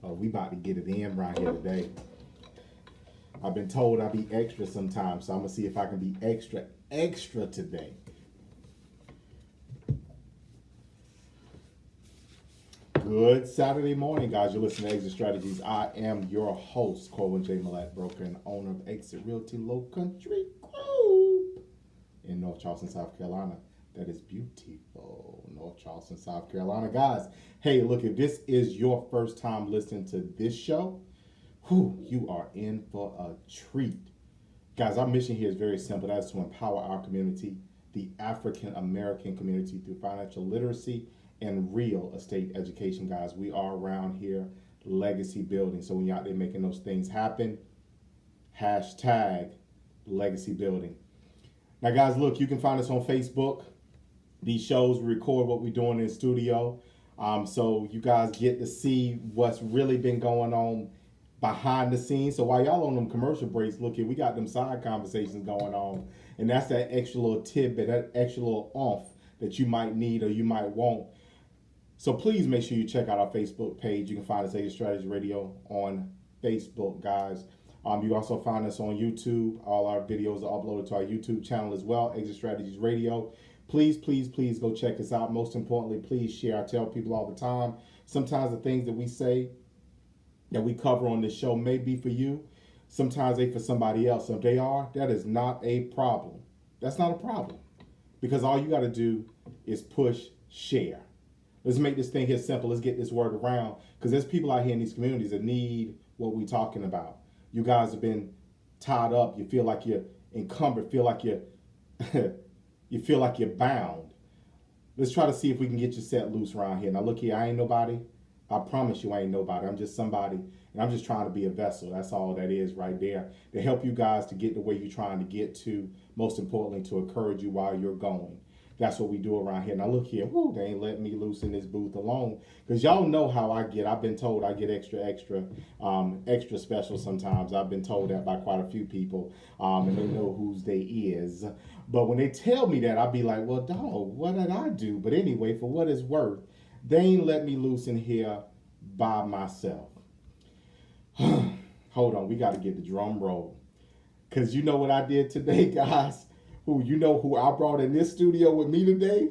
We about to get it in right here today. I've been told I'll be extra sometimes, so I'm gonna see if I can be extra today. Good Saturday morning, guys. You're listening to Exit Strategies. I am your host, Corwin J. Millett, broker and owner of Exit Realty Low Country Group in North Charleston, South Carolina. That is beautiful. North Charleston, South Carolina. Guys, hey, look, if this is your first time listening to this show, you are in for a treat. Guys, our mission here is very simple. That is to empower our community, the African American community, through financial literacy and real estate education. Guys, we are around here legacy building. So when you're out there making those things happen, hashtag legacy building. Now, guys, look, you can find us on Facebook. These shows, we record what we're doing in the studio. So you guys get to see what's really been going on behind the scenes. So while y'all on them commercial breaks, look here, we got them side conversations going on. And that's that extra little tidbit, that extra little oomph that you might need or you might want. So please make sure you check out our Facebook page. You can find us Exit Strategy Radio on Facebook, guys. You also find us on YouTube. All our videos are uploaded to our YouTube channel as well, Exit Strategies Radio. Please, please, please go check us out. Most importantly, please share. I tell people all the time, sometimes the things that we say, that we cover on this show may be for you. Sometimes they for somebody else. So if they are, that is not a problem. That's not a problem. Because all you got to do is push share. Let's make this thing here simple. Let's get this word around. Because there's people out here in these communities that need what we're talking about. You guys have been tied up. You feel like you're encumbered. Feel like you're you feel like you're bound. Let's try to see if we can get you set loose around here. Now look here, I ain't nobody. I promise you I ain't nobody. I'm just somebody, and I'm just trying to be a vessel. That's all that is right there, to help you guys to get to where you're trying to get to, most importantly, to encourage you while you're going. That's what we do around here. Now look here, they ain't letting me loose in this booth alone, because y'all know how I get. I've been told I get extra special sometimes. I've been told that by quite a few people, and they know whose they is. But when they tell me that, I'll be like, well, dog, what did I do? But anyway, for what it's worth, they ain't let me loose in here by myself. Hold on, we got to get the drum roll. Because you know what I did today, guys? You know who I brought in this studio with me today?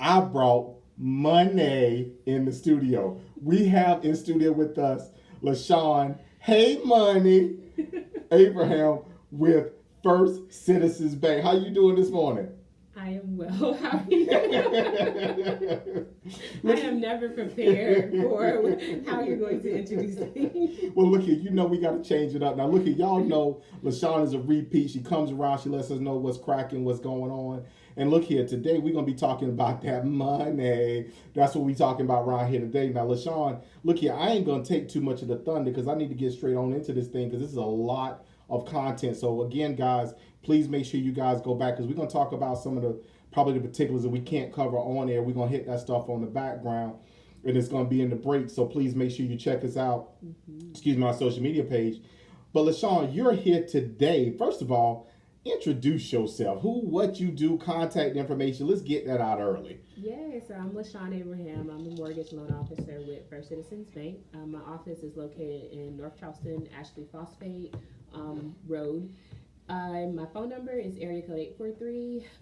I brought Money in the studio. We have in studio with us Lashan, hey Money, Abraham with First Citizens Bank. How you doing this morning? I am well. How are you? I am never prepared for how you're going to introduce me. Well, look here, you know we got to change it up. Now, look here, y'all know Lashan is a repeat. She comes around, she lets us know what's cracking, what's going on. And look here, today we're going to be talking about that money. That's what we're talking about around here today. Now, Lashan, look here, I ain't going to take too much of the thunder because I need to get straight on into this thing because this is a lot of content. So again, guys, please make sure you guys go back because we're going to talk about some of the probably the particulars that we can't cover on air. We're going to hit that stuff on the background and it's going to be in the break. So please make sure you check us out. Excuse me, our social media page. But Lashan, you're here today. First of all, introduce yourself. Who, what you do, contact information. Let's get that out early. Yes, I'm Lashan Abraham. I'm a mortgage loan officer with First Citizens Bank. My office is located in North Charleston, Ashley Phosphate Road. My phone number is area code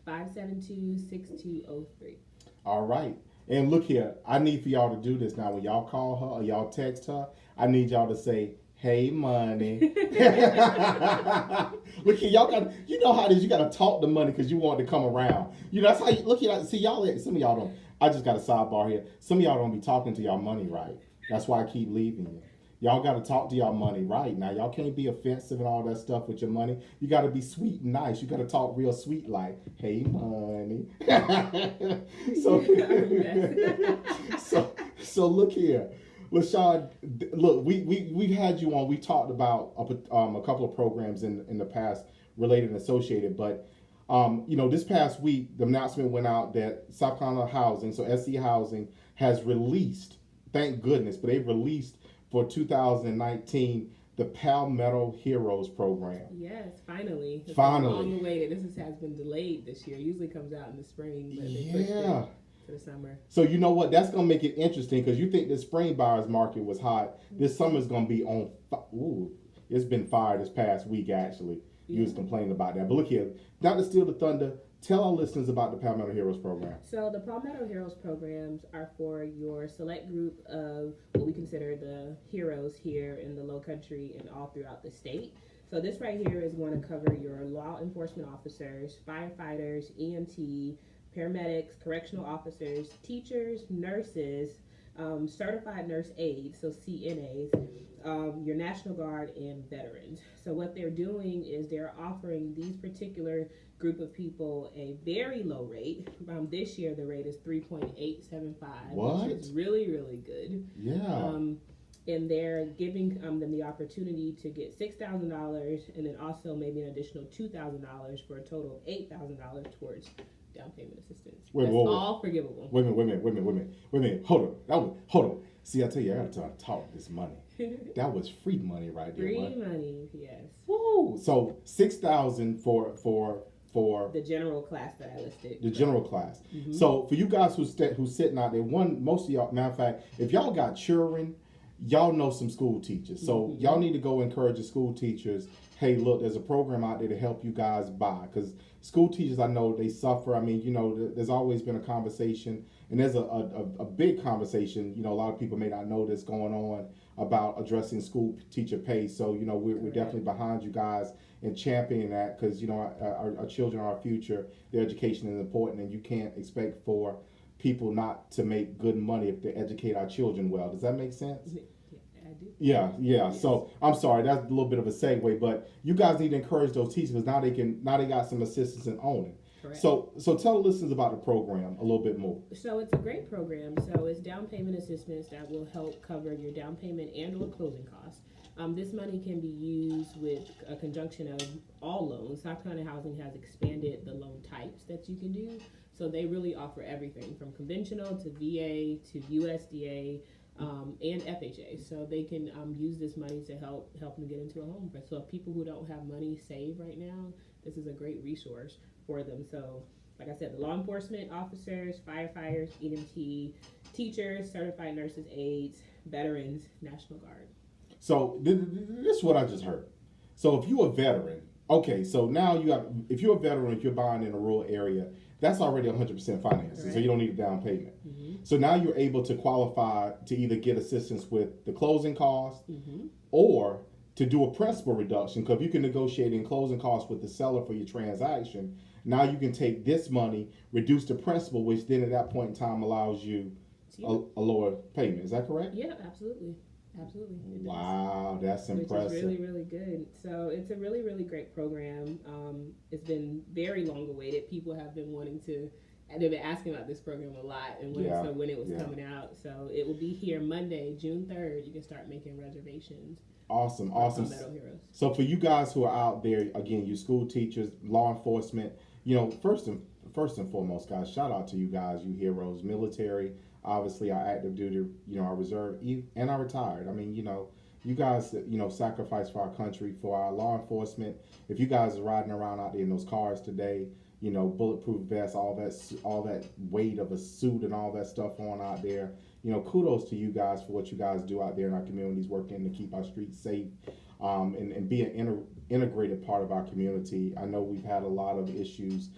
843-572-6203. All right. And look here, I need for y'all to do this now. When y'all call her or y'all text her, I need y'all to say, hey, Money. Look here, y'all got, you know how it is. You got to talk to Money because you want it to come around. You know, that's how you, look here, see y'all, some of y'all don't, I just got a sidebar here. Some of y'all don't be talking to y'all Money right. That's why I keep leaving you. Y'all got to talk to y'all Money right. Now, y'all can't be offensive and all that stuff with your money. You got to be sweet and nice. You got to talk real sweet like, hey, Money. So look here. Lashan, look, we've had you on. We talked about a couple of programs in the past related and associated. But, this past week, the announcement went out that South Carolina Housing, so SC Housing, has released, thank goodness, but they've released for 2019 the Palmetto Heroes program. Yes, finally. Finally. On the way that this has been delayed this year. It usually comes out in the spring. But yeah. for the summer. So you know what? That's gonna make it interesting because you think the spring buyers market was hot. This summer's gonna be on. Ooh, it's been fire this past week actually. You was complaining about that, but look here. Not to steal the thunder. Tell our listeners about the Palmetto Heroes program. So the Palmetto Heroes programs are for your select group of what we consider the heroes here in the Low Country and all throughout the state. So this right here is going to cover your law enforcement officers, firefighters, EMT, paramedics, correctional officers, teachers, nurses, certified nurse aides, so CNAs, your National Guard, and veterans. So what they're doing is they're offering these particular group of people a very low rate. This year the rate is 3.875, which is really, really good. Yeah. And they're giving them the opportunity to get $6,000 and then also maybe an additional $2,000 for a total of $8,000 towards down payment assistance. That's all forgivable. Wait a minute. Hold on. See, I tell you, I gotta talk this money. That was free money right there. Free money, yes. Woo! So $6,000 for the general class that I listed. The general class. Mm-hmm. So for you guys who's sitting out there, most of y'all, matter of fact, if y'all got children, y'all know some school teachers. So y'all need to go encourage the school teachers. Hey, look, there's a program out there to help you guys buy. Because school teachers, I know they suffer. I mean, there's always been a conversation, and there's a big conversation. A lot of people may not know this going on about addressing school teacher pay. So, we're definitely behind you guys in championing that because, our children are our future. Their education is important, and you can't expect for people not to make good money if they educate our children well. Does that make sense? Yeah. Yes. So I'm sorry, that's a little bit of a segue, but you guys need to encourage those teachers because now they got some assistance in owning. Correct. So tell the listeners about the program a little bit more. So it's a great program. So it's down payment assistance that will help cover your down payment and or closing costs. This money can be used with a conjunction of all loans. South Carolina Housing has expanded the loan types that you can do. So they really offer everything from conventional to VA to USDA. And FHA, so they can use this money to help them get into a home. So if people who don't have money saved right now, this is a great resource for them. So like I said, the law enforcement officers, firefighters, EMT, teachers, certified nurses, aides, veterans, National Guard. So this is what I just heard. So if you're a veteran, okay, so now if you're a veteran, if you're buying in a rural area, that's already 100% financing, right. So you don't need a down payment. Mm-hmm. So now you're able to qualify to either get assistance with the closing costs or to do a principal reduction. Because if you can negotiate in closing costs with the seller for your transaction, now you can take this money, reduce the principal, which then at that point in time allows you a lower payment. Is that correct? Yeah, absolutely. Absolutely. Wow, that's impressive. Which is really, really good. So it's a really, really great program. It's been very long awaited. People have been they've been asking about this program a lot and when it was coming out. So it will be here Monday, June 3rd. You can start making reservations. Awesome. Heroes. So for you guys who are out there, again, you school teachers, law enforcement, first and foremost, guys, shout out to you guys, you heroes, military, obviously our active duty, our reserve, and our retired. I mean, you guys, sacrifice for our country, for our law enforcement. If you guys are riding around out there in those cars today, bulletproof vests, all that weight of a suit and all that stuff on out there, kudos to you guys for what you guys do out there in our communities, working to keep our streets safe, and be an integrated part of our community. I know we've had a lot of issues,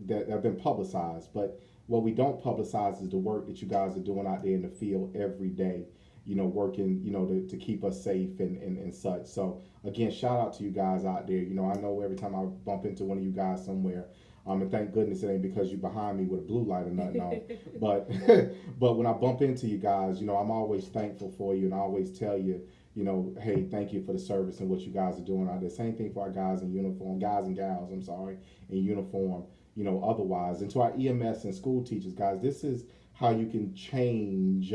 that have been publicized, but what we don't publicize is the work that you guys are doing out there in the field every day, working, to keep us safe and such. So again, shout out to you guys out there. I know every time I bump into one of you guys somewhere, and thank goodness it ain't because you're behind me with a blue light or nothing on. But when I bump into you guys, I'm always thankful for you, and I always tell you, hey, thank you for the service and what you guys are doing out there. Same thing for our guys in uniform, guys and gals, in uniform, otherwise. And to our EMS and school teachers, guys, this is how you can change.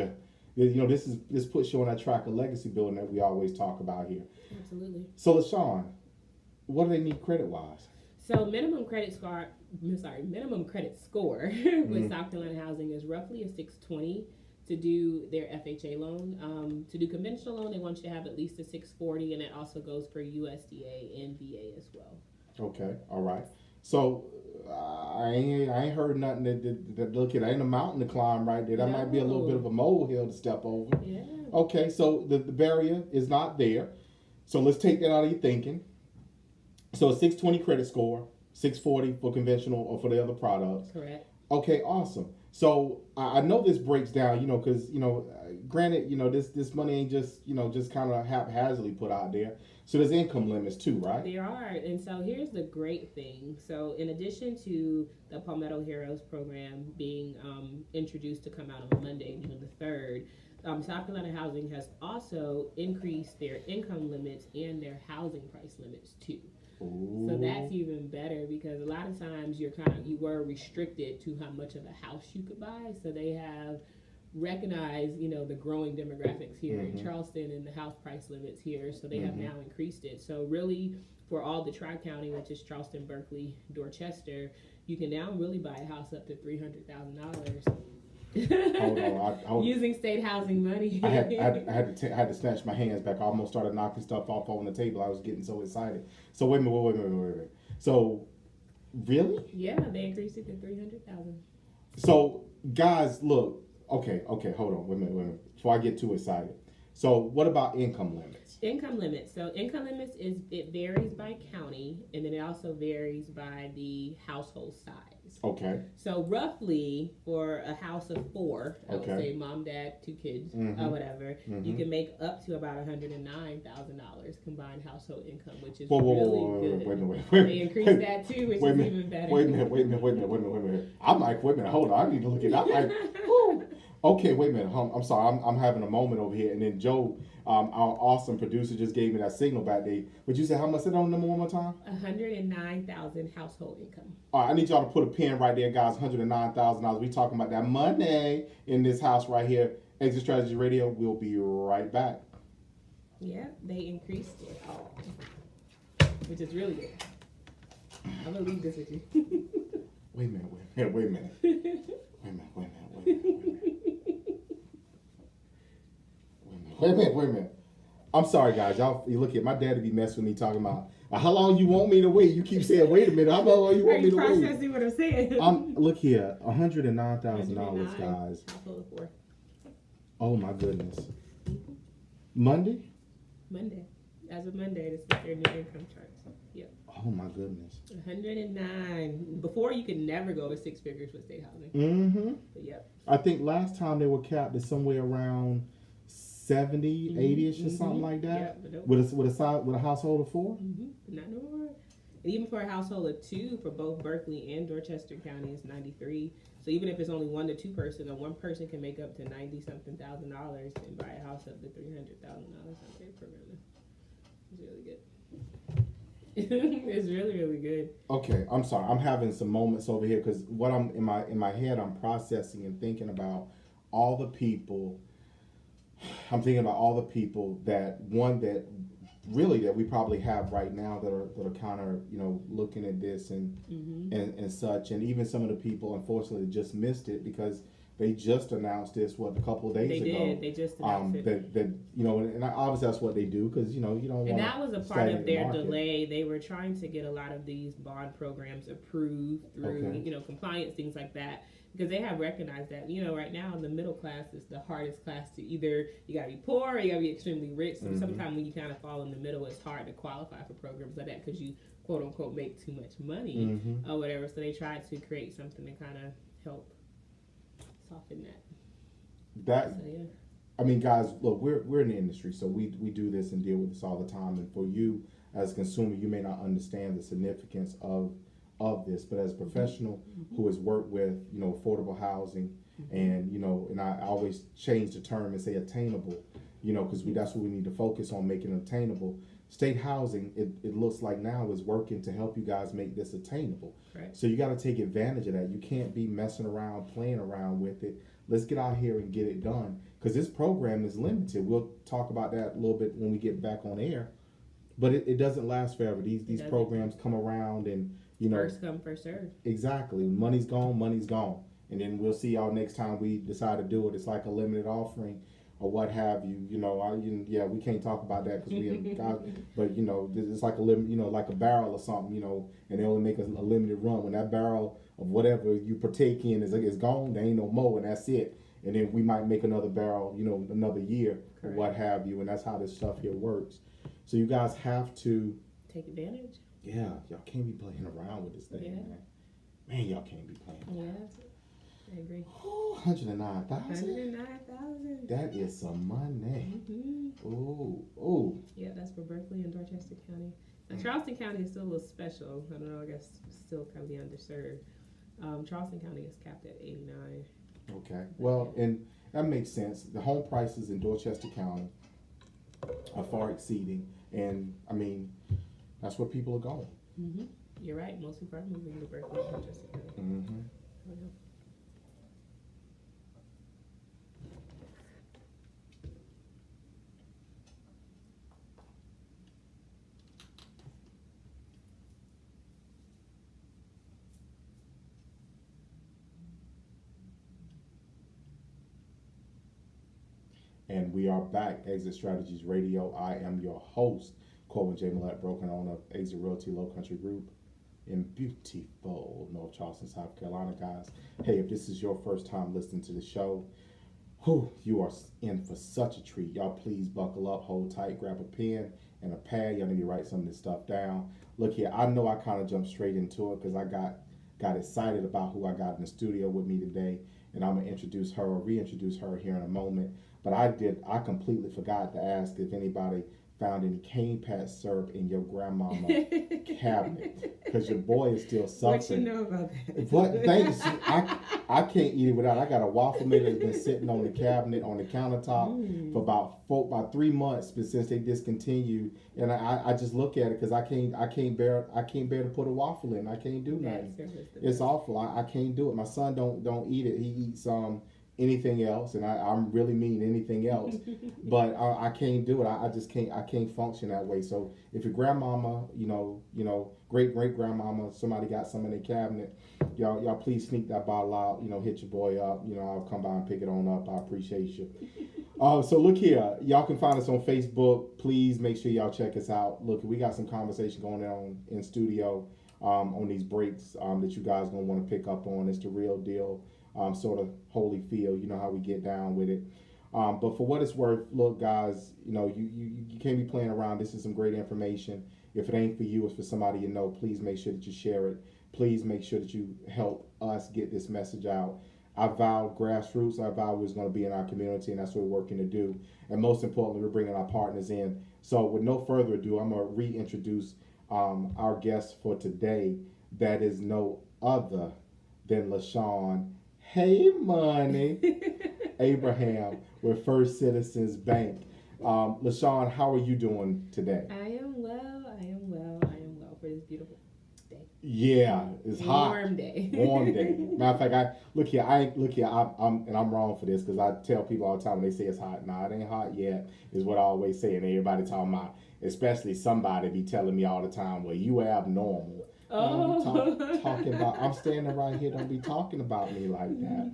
This puts you on that track of legacy building that we always talk about here. Absolutely. So, Lashan, what do they need credit-wise? So minimum credit score with South Carolina Housing is roughly a 620 to do their FHA loan. To do conventional loan, they want you to have at least a 640, and it also goes for USDA and VA as well. Okay, all right. So I ain't heard nothing that look at. Ain't a mountain to climb right there. That might be a little bit of a molehill to step over. Yeah. Okay, so the barrier is not there. So let's take that out of your thinking. So a 620 credit score, 640 for conventional or for the other products. Correct. Okay, awesome. So I know this breaks down, because granted, this money ain't just just kind of haphazardly put out there. So there's income limits too, right? There are, and so here's the great thing. So in addition to the Palmetto Heroes program being introduced to come out on Monday, June the 3rd, South Carolina Housing has also increased their income limits and their housing price limits too. Ooh. So that's even better because a lot of times you were restricted to how much of a house you could buy. So they have recognized, the growing demographics here in Charleston and the house price limits here. So they have now increased it. So really for all the Tri-County, which is Charleston, Berkeley, Dorchester, you can now really buy a house up to $300,000. Hold on. Using state housing money. I had to snatch my hands back. I almost started knocking stuff off on the table. I was getting so excited. So wait a minute. So really? Yeah, they increased it to $300,000. So guys, look. Okay. Hold on. Wait a minute. Before I get too excited. So what about income limits? Income limits. So income limits it varies by county, and then it also varies by the household size. Okay. So roughly for a house of 4, I would Okay. say mom, dad, 2 kids, or whatever, you can make up to about $109,000 combined household income, which is really good. Wait a minute. They increased that too, which is even better. Wait a minute. I'm like, wait a minute, hold on. I need to look at that. Like, whew. Okay, wait a minute. I'm sorry. I'm having a moment over here. And then Joe, our awesome producer, just gave me that signal back there. But you said how much? Say that on number one more time. 109,000 household income. All right, I need y'all to put a pin right there, guys. $109,000. We talking about that money in this house right here. Exit Strategy Radio. We'll be right back. Yeah, they increased it, which is really good. I'm gonna leave this with you. Wait a minute. Wait a minute. I'm sorry, guys. You look at my daddy be messing with me talking about how long you want me to wait. You keep saying, wait a minute. How long you want me to wait? Are you processing what I'm saying? Look here, $109,000, guys. Household of 4. Oh my goodness. Monday? Monday. As of Monday, this is their new income charts. Yep. Oh my goodness. 109. Before you could never go to 6 figures with state housing. Mm-hmm. But yep. I think last time they were capped at somewhere around 70, 80-ish or something like that. Yep, With a household of 4? Not no more. And even for a household of 2, for both Berkeley and Dorchester County, it's 93. So even if it's only 1 to 2 person, or one person can make up to $90-something thousand and buy a house up to $300,000. That's a great program. It's really good. It's really, really good. Okay, I'm sorry. I'm having some moments over here because what I'm in my head, I'm processing and thinking about all the people. I'm thinking about all the people that we probably have right now that are kind of looking at this and such, and even some of the people unfortunately just missed it because they just announced this a couple of days ago. They just announced it. That and obviously that's what they do because you don't want. And that was a part of their delay. They were trying to get a lot of these bond programs approved through compliance, things like that. Because they have recognized that, right now the middle class is the hardest class to either you got to be poor or you got to be extremely rich. So sometimes when you kind of fall in the middle, it's hard to qualify for programs like that because you, quote unquote, make too much money or whatever. So they tried to create something to kind of help soften that. So, yeah. I mean, guys, look, we're in the industry, so we do this and deal with this all the time. And for you as a consumer, you may not understand the significance of this, but as a professional who has worked with affordable housing and and I always change the term and say attainable, because that's what we need to focus on, making it attainable. State housing, it looks like now is working to help you guys make this attainable. Right. So you got to take advantage of that. You can't be messing around, playing around with it. Let's get out here and get it done because this program is limited. We'll talk about that a little bit when we get back on air, but it doesn't last forever. These programs come around and first come, first serve. Exactly. Money's gone. And then we'll see y'all next time we decide to do it. It's like a limited offering or what have you. Yeah, we can't talk about that because we in God, but it's like a limit, like a barrel or something, and they only make a limited run. When that barrel of whatever you partake in is gone, there ain't no more, and that's it. And then we might make another barrel, another year or what have you, and that's how this stuff here works. So you guys have to take advantage. Yeah, y'all can't be playing around with this thing, man. Man, y'all can't be playing. Yeah, I agree. 109,000. 109,000. That is some money. Mm-hmm. Oh. Yeah, that's for Berkeley and Dorchester County. Now, Charleston County is still a little special. I don't know. I guess still kind of the underserved. Charleston County is capped at 89. Okay. Well, and that makes sense. The home prices in Dorchester County are far exceeding, and I mean, that's where people are going. Mm-hmm. You're right. Most people are moving to Berkeley and Dorchester County. Mm-hmm. And we are back, Exit Strategies Radio. I am your host, Colvin J. Millette, broker owner of Exit Realty Low Country Group in beautiful North Charleston, South Carolina, guys. Hey, if this is your first time listening to the show, you are in for such a treat. Y'all please buckle up, hold tight, grab a pen and a pad. Y'all need to write some of this stuff down. Look here, I know I kind of jumped straight into it because I got excited about who I got in the studio with me today, and I'm gonna reintroduce her here in a moment. But I completely forgot to ask if anybody found any cane patch syrup in your grandmama cabinet, because your boy is still suffering. What you know about that? What? Thanks. I can't eat it without. I got a waffle maker that's been sitting on the cabinet on the countertop for about 3 months, but since they discontinued, and I just look at it because I can't bear to put a waffle in. I can't do nothing. It's awful. I can't do it. My son don't eat it. He eats anything else, and I'm really mean anything else, but I can't do it. I just can't. I can't function that way. So if your grandmama, great grandmama, somebody got some in their cabinet, y'all please sneak that bottle out. Hit your boy up. I'll come by and pick it on up. I appreciate you. So look here, y'all can find us on Facebook. Please make sure y'all check us out. Look, we got some conversation going on in studio on these breaks that you guys gonna want to pick up on. It's the real deal. Sort of Holyfield, you know how we get down with it. But for what it's worth, look, guys, you can't be playing around. This is some great information. If it ain't for you, it's for somebody you know. Please make sure that you share it. Please make sure that you help us get this message out. I vowed grassroots. I vowed we was going to be in our community, and that's what we're working to do. And most importantly, we're bringing our partners in. So with no further ado, I'm going to reintroduce our guest for today. That is no other than Lashan Hey Money Abraham with First Citizens Bank. Lashan, how are you doing today? I am well for this beautiful day. Yeah, it's hot. Warm day. Matter of fact, I'm wrong for this because I tell people all the time when they say it's hot. Nah, it ain't hot yet, is what I always say, and everybody talking about, especially somebody be telling me all the time, well, you abnormal. Talking about, I'm standing right here, don't be talking about me like that.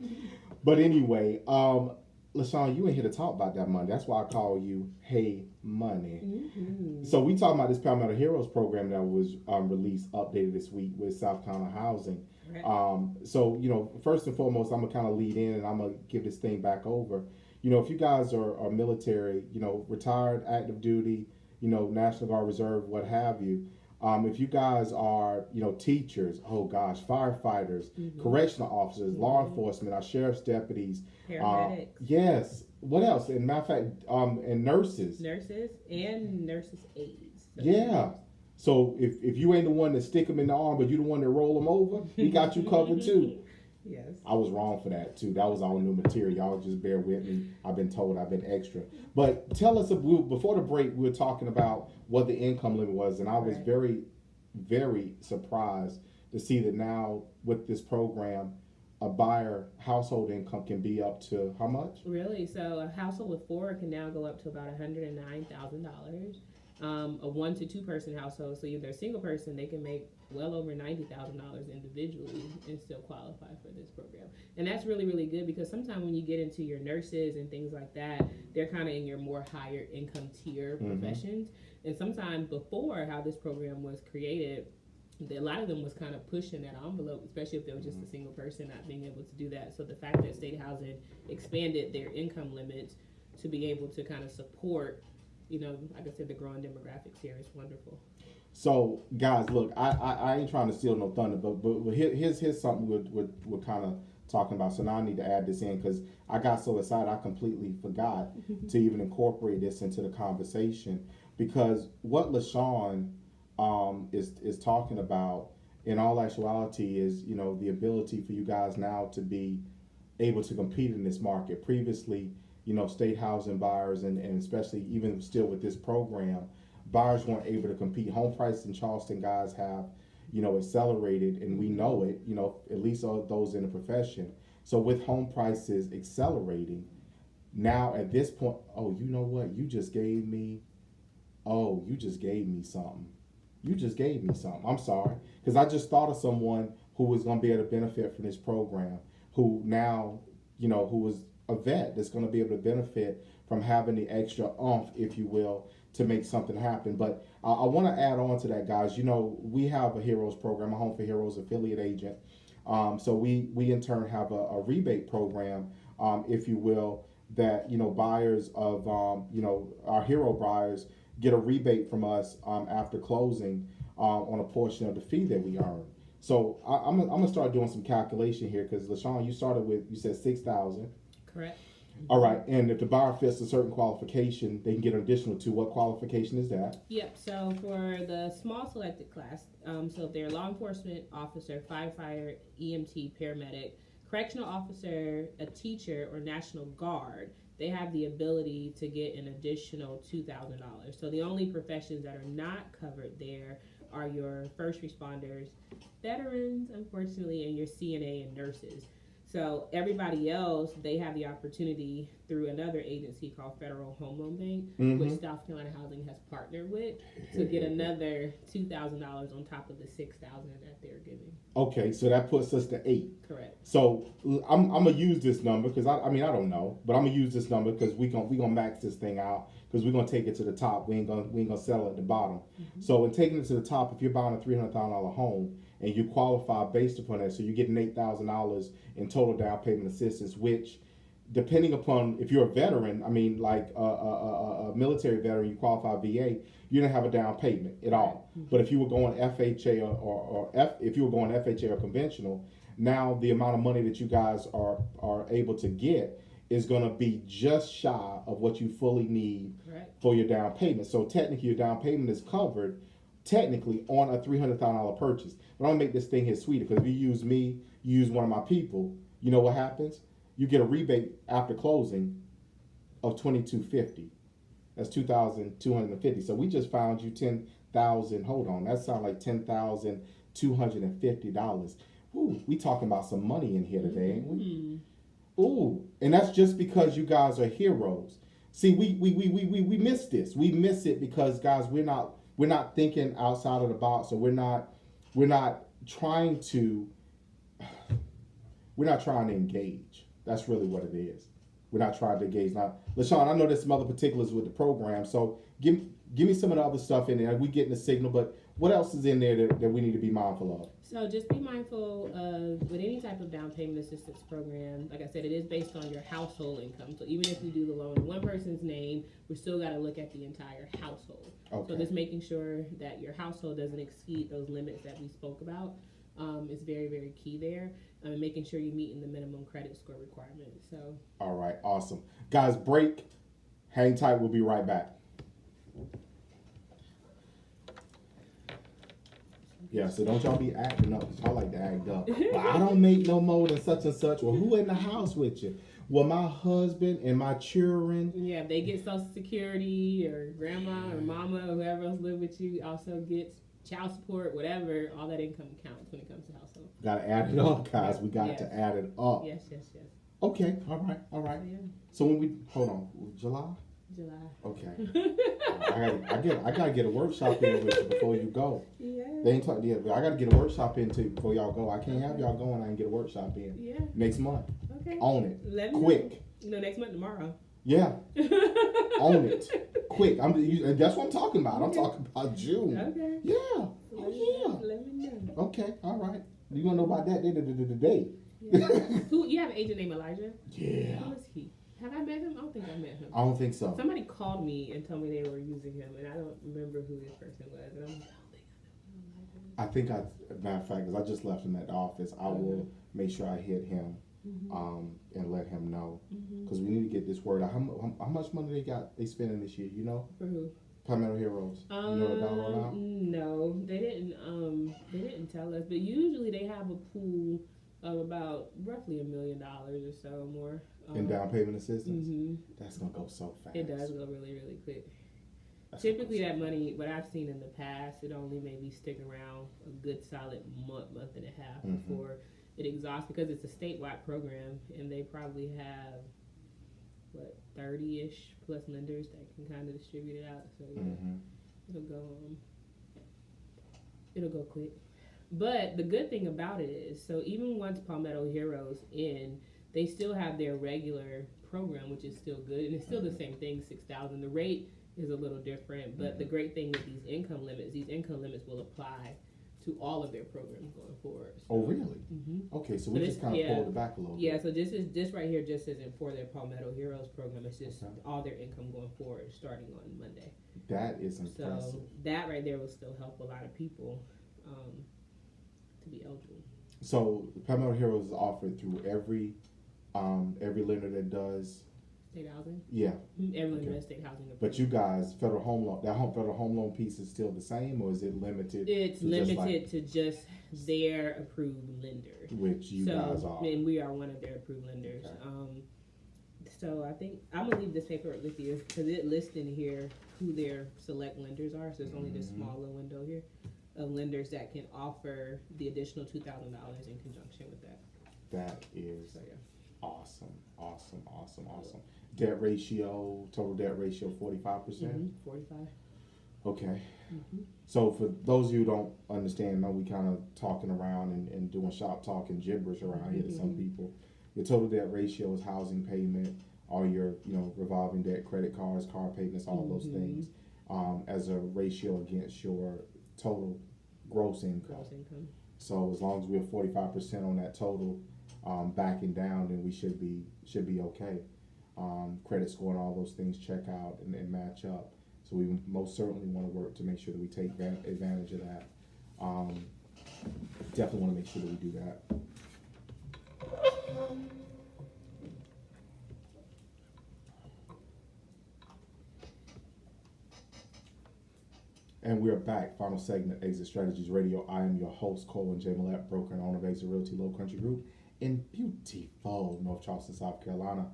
But anyway, Lashan, you ain't here to talk about that money. That's why I call you Hey Money. Mm-hmm. So we talking about this Palmetto Heroes program that was released, updated this week with South Carolina Housing. Right. So, first and foremost, I'm going to kind of lead in and I'm going to give this thing back over. If you guys are military, retired, active duty, National Guard, Reserve, what have you, if you guys are, teachers, firefighters, correctional officers, law enforcement, our sheriff's deputies, paramedics. Yes. What else? And matter of fact, and nurses. Nurses and nurses' aides. Yeah. So if you ain't the one that stick them in the arm, but you the one that roll them over, we got you covered too. Yes. I was wrong for that too. That was all new material. Y'all just bear with me. I've been told I've been extra. But tell us, before the break, we were talking about what the income limit was, and I was very, very surprised to see that now with this program, a buyer household income can be up to how much? Really? So a household with 4 can now go up to about $109,000. A 1 to 2 person household, so if they're a single person, they can make well over $90,000 individually and still qualify for this program. And that's really, really good because sometimes when you get into your nurses and things like that, they're kind of in your more higher income tier professions. And sometimes before how this program was created, a lot of them was kind of pushing that envelope, especially if they were just a single person not being able to do that. So the fact that state housing expanded their income limits to be able to kind of support, like I said, the growing demographics here is wonderful. So, guys, look, I ain't trying to steal no thunder, but here's something we're kind of talking about. So now I need to add this in because I got so excited I completely forgot to even incorporate this into the conversation, because what Lashan is talking about in all actuality is, the ability for you guys now to be able to compete in this market. Previously, state housing buyers and especially even still with this program, buyers weren't able to compete. Home prices in Charleston, guys, have, accelerated, and we know it, at least those in the profession. So with home prices accelerating, now at this point, you know what? You just gave me something. You just gave me something. I'm sorry. Because I just thought of someone who was going to be able to benefit from this program, who now, who was a vet that's going to be able to benefit from having the extra oomph, if you will, to make something happen. But I want to add on to that, guys. We have a Heroes program, a Home for Heroes affiliate agent. So we in turn have a rebate program, if you will, that, buyers of, our hero buyers get a rebate from us after closing on a portion of the fee that we earn. So I'm gonna start doing some calculation here because LaShawn, you said 6,000. Correct. All right, and if the buyer fits a certain qualification, they can get an additional 2. What qualification is that? Yep. So for the small selected class, so if they're law enforcement officer, firefighter, EMT, paramedic, correctional officer, a teacher, or National Guard, they have the ability to get an additional $2,000. So the only professions that are not covered there are your first responders, veterans, unfortunately, and your CNA and nurses. So everybody else, they have the opportunity through another agency called Federal Home Loan Bank, which South Carolina Housing has partnered with, to get another $2,000 on top of the $6,000 that they're giving. Okay, so that puts us to 8. Correct. So I'm gonna use this number because I don't know, but I'm gonna use this number because we gonna max this thing out because we're gonna take it to the top. We ain't gonna settle at the bottom. So in taking it to the top, if you're buying a $300,000 home and you qualify based upon that, so you're getting $8,000 in total down payment assistance, which, depending upon if you're a veteran, like a military veteran, you qualify VA, you don't have a down payment at all. But if you were going FHA if you were going FHA or conventional, now the amount of money that you guys are able to get is going to be just shy of what you fully need for your down payment. So technically, your down payment is covered technically on a $300,000 purchase. But I'm gonna make this thing here sweeter because if you use me, you use one of my people, you know what happens? You get a rebate after closing of $2,250. That's $2,250. So we just found you 10,000. Hold on, that sounds like $10,250. Ooh, we talking about some money in here today, ain't we? Ooh, and that's just because you guys are heroes. See, we miss this. We miss it because, guys, we're not thinking outside of the box, or we're not trying to engage. That's really what it is. We're not trying to engage. Now, LaShawn, I know there's some other particulars with the program, so give me some of the other stuff in there. We getting the signal, but what else is in there that we need to be mindful of? So just be mindful of, with any type of down payment assistance program, like I said, it is based on your household income. So even if we do the loan in one person's name, we still got to look at the entire household. Okay. So just making sure that your household doesn't exceed those limits that we spoke about is very, very key there. And making sure you're meeting the minimum credit score requirements. So. All right, awesome. Guys, break. Hang tight. We'll be right back. Yeah, so don't y'all be acting up, because y'all like to act up. But I don't make no more than such and such. Well, who in the house with you? Well, my husband and my children. Yeah, if they get Social Security, or grandma or mama or whoever else live with you also gets child support, whatever, all that income counts when it comes to household. Got to add it up, guys. We got to add it up. Yes. Okay, all right. Yeah. So when hold on, July? July. Okay. I gotta get a workshop in with you before you go. Yeah. They ain't talking. Yeah, I gotta get a workshop in too before y'all go. I can't have y'all go and I ain't get a workshop in. Yeah. Next month. Okay. Own it. Let me Quick. No, next month tomorrow. Yeah. Own it. Quick. That's what I'm talking about. I'm Okay. talking about June. Okay. Yeah. Oh yeah. Let me know. Okay. All right. You gonna know about that day? Yeah. Who you have an agent named Elijah? Yeah. Who is he? Have I met him? I don't think I met him. I don't think so. Somebody called me and told me they were using him, and I don't remember who this person was. And I'm like, I think matter of fact, because I just left him at the office, I will make sure I hit him, and let him know, because we need to get this word out. How much money they spending this year? You know? For who? Palmetto Heroes. You know the dollar amount? No, they didn't tell us. But usually they have a pool of about roughly $1 million or so more. In down payment assistance. Mm-hmm. That's gonna go so fast. It does go really, really quick. Typically, that money, what I've seen in the past, it only maybe stick around a good solid month and a half before it exhausts, because it's a statewide program, and they probably have 30-ish plus lenders that can kind of distribute it out. So yeah, it'll go quick. But the good thing about it is, so even once Palmetto Heroes in, they still have their regular program, which is still good, and it's still the same thing, $6,000. The rate is a little different, but the great thing with these income limits will apply to all of their programs going forward. So, oh, really? Okay, so we just kind of pulled it back a little bit. Yeah, so this right here just isn't for their Palmetto Heroes program. It's just all their income going forward, starting on Monday. That is impressive. So that right there will still help a lot of people to be eligible. So Palmetto Heroes is offered through every lender that does state housing. Yeah. Every lender does state housing. But you guys, federal home loan, federal home loan piece is still the same, or is it limited? It's limited to just their approved lender, which you guys are, and we are one of their approved lenders. Okay. So I think I'm gonna leave this paper with you because it lists in here who their select lenders are. So it's only this small little window here of lenders that can offer the additional $2,000 in conjunction with that. That is awesome. Debt ratio, total debt ratio, 45%. 45. Okay. So for those of you who don't understand, we kind of talking around and doing shop talk and gibberish around here to some people. Your total debt ratio is housing payment, all your revolving debt, credit cards, car payments, all those things, as a ratio against your total gross income. So as long as we're 45% on that total, backing down, then we should be okay. Credit score and all those things check out and match up. So we most certainly want to work to make sure that we take advantage of that. Definitely want to make sure that we do that. And we're back. Final segment, Exit Strategies Radio. I am your host, Colin J. Millette, broker and owner of Exit Realty Low Country Group in beautiful North Charleston, South Carolina.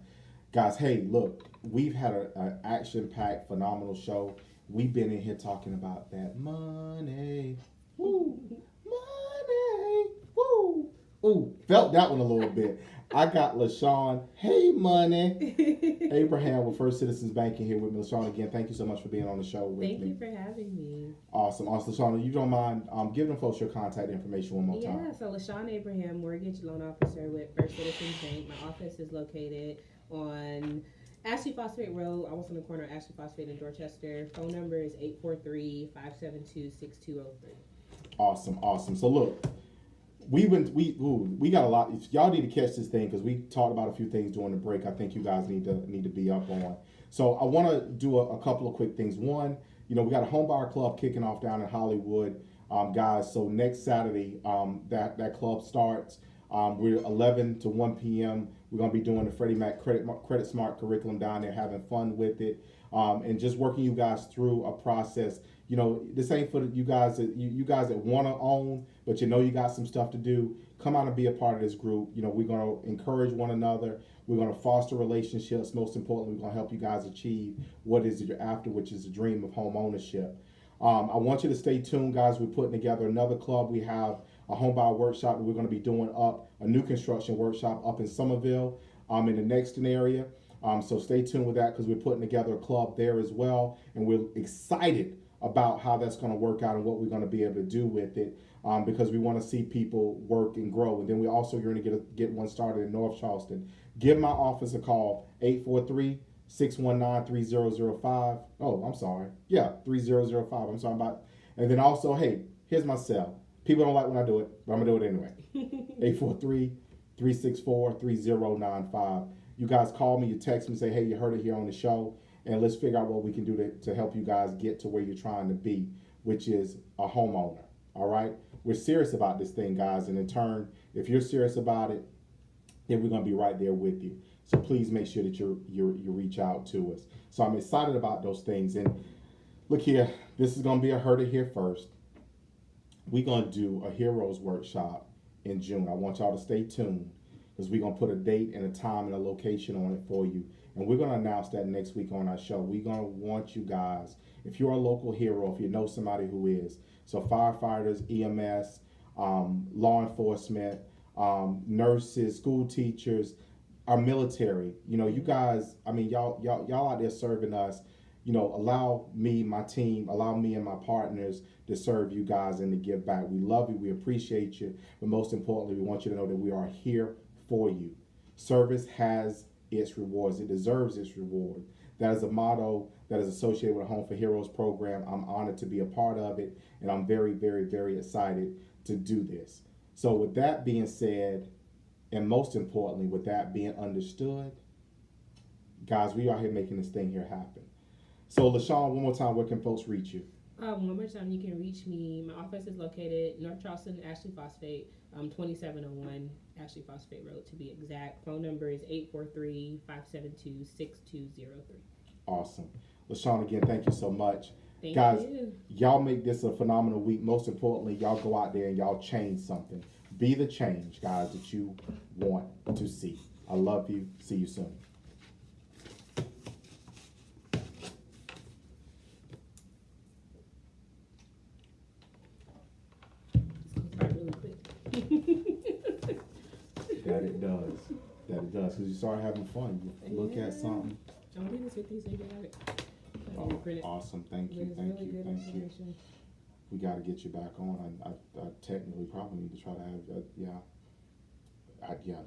Guys, hey, look, we've had an action-packed, phenomenal show. We've been in here talking about that money. Woo! Money! Woo! Ooh, felt that one a little bit. I got Lashan, hey money, Abraham with First Citizens Banking here with me. Lashan, again, thank you so much for being on the show with me. Thank you for having me. Awesome. Lashan, you don't mind giving them folks your contact information one more time? Yeah, so Lashan Abraham, mortgage loan officer with First Citizens Bank. My office is located on Ashley Phosphate Road, almost on the corner of Ashley Phosphate and Dorchester. Phone number is 843-572-6203. Awesome. So look, we got a lot. Y'all need to catch this thing because we talked about a few things during the break. I think you guys need to be up on. So I want to do a couple of quick things. One, we got a home buyer club kicking off down in Hollywood, guys. So next Saturday, that club starts. We're 11 to 1 p.m. We're going to be doing the Freddie Mac Credit Smart curriculum down there, having fun with it, and just working you guys through a process. This ain't for you guys that want to own, but you got some stuff to do. Come out and be a part of this group. We're going to encourage one another. We're going to foster relationships. Most importantly, we're going to help you guys achieve what is it you're after, which is the dream of home ownership. I want you to stay tuned, guys. We're putting together another club. We have a home buyer workshop that we're going to be doing a new construction workshop up in Somerville, in the Nexton area. So stay tuned with that because we're putting together a club there as well, and we're excited about how that's going to work out and what we're going to be able to do with it, because we want to see people work and grow. And then we also are going to get one started in North Charleston. Give my office a call, 843-619-3005. Oh, I'm sorry. Yeah, 3005. I'm sorry about. And then also, hey, here's my cell. People don't like when I do it, but I'm going to do it anyway. 843-364-3095. You guys call me, you text me, say, hey, you heard it here on the show, and let's figure out what we can do to help you guys get to where you're trying to be, which is a homeowner. All right? We're serious about this thing, guys, and in turn, if you're serious about it, then we're going to be right there with you. So please make sure that you reach out to us. So I'm excited about those things. And look here, this is going to be a Heard It Here first. We're going to do a Heroes Workshop in June. I want y'all to stay tuned because we're going to put a date and a time and a location on it for you. And we're going to announce that next week on our show. We're going to want you guys, if you're a local hero, if you know somebody who is, so firefighters, EMS, law enforcement, nurses, school teachers, our military, you guys, y'all out there serving us, allow me, my team, allow me and my partners to serve you guys and to give back. We love you. We appreciate you. But most importantly, we want you to know that we are here for you. Service has its rewards. It deserves its reward. That is a motto that is associated with a Home for Heroes program. I'm honored to be a part of it, and I'm very, very, very excited to do this. So with that being said, and most importantly, with that being understood, guys, we are here making this thing here happen. So Lashan, one more time, where can folks reach you? One more time, you can reach me. My office is located North Charleston, Ashley Phosphate, 2701 Ashley Phosphate Road to be exact. Phone number is 843-572-6203. Awesome. Lashan, again, thank you so much. Thank Guys, you. Y'all make this a phenomenal week. Most importantly, y'all go out there and y'all change something. Be the change, guys, that you want to see. I love you. See you soon. Really quick. That it does. Because you start having fun. You look at something. I'll do this with you so you can have it. Oh, awesome. Thank you. Thank you. Thank you. We got to get you back on. I technically probably need to try to have,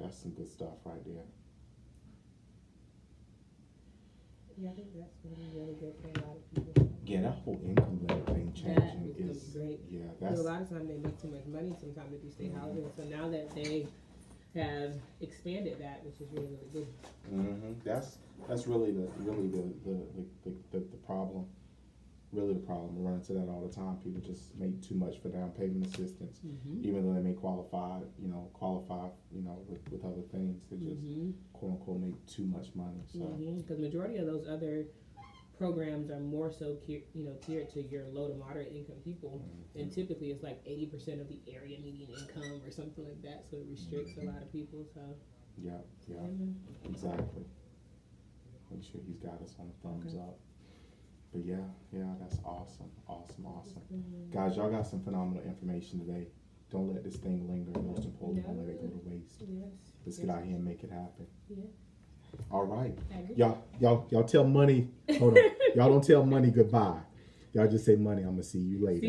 that's some good stuff right there. Yeah, I think that's really good for a lot of people. Yeah, that whole income limit thing changing is great. Yeah, a lot of times they make too much money sometimes to do state holidays. So now that they have expanded that, which is really, really good. That's really the problem. Really the problem. We run into that all the time. People just make too much for down payment assistance, even though they may qualify, with other things. They just quote unquote make too much money. So because majority of those other programs are more so tiered to your low to moderate income people, and typically it's like 80% of the area median income or something like that. So it restricts a lot of people. So exactly. Make sure he's got us on the thumbs up. But that's awesome. Guys, y'all got some phenomenal information today. Don't let this thing linger. Most importantly, don't let it go to waste. Let's get out here and make it happen. All right. Y'all tell money. Hold on. Y'all don't tell money goodbye. Y'all just say money. I'm gonna see you later.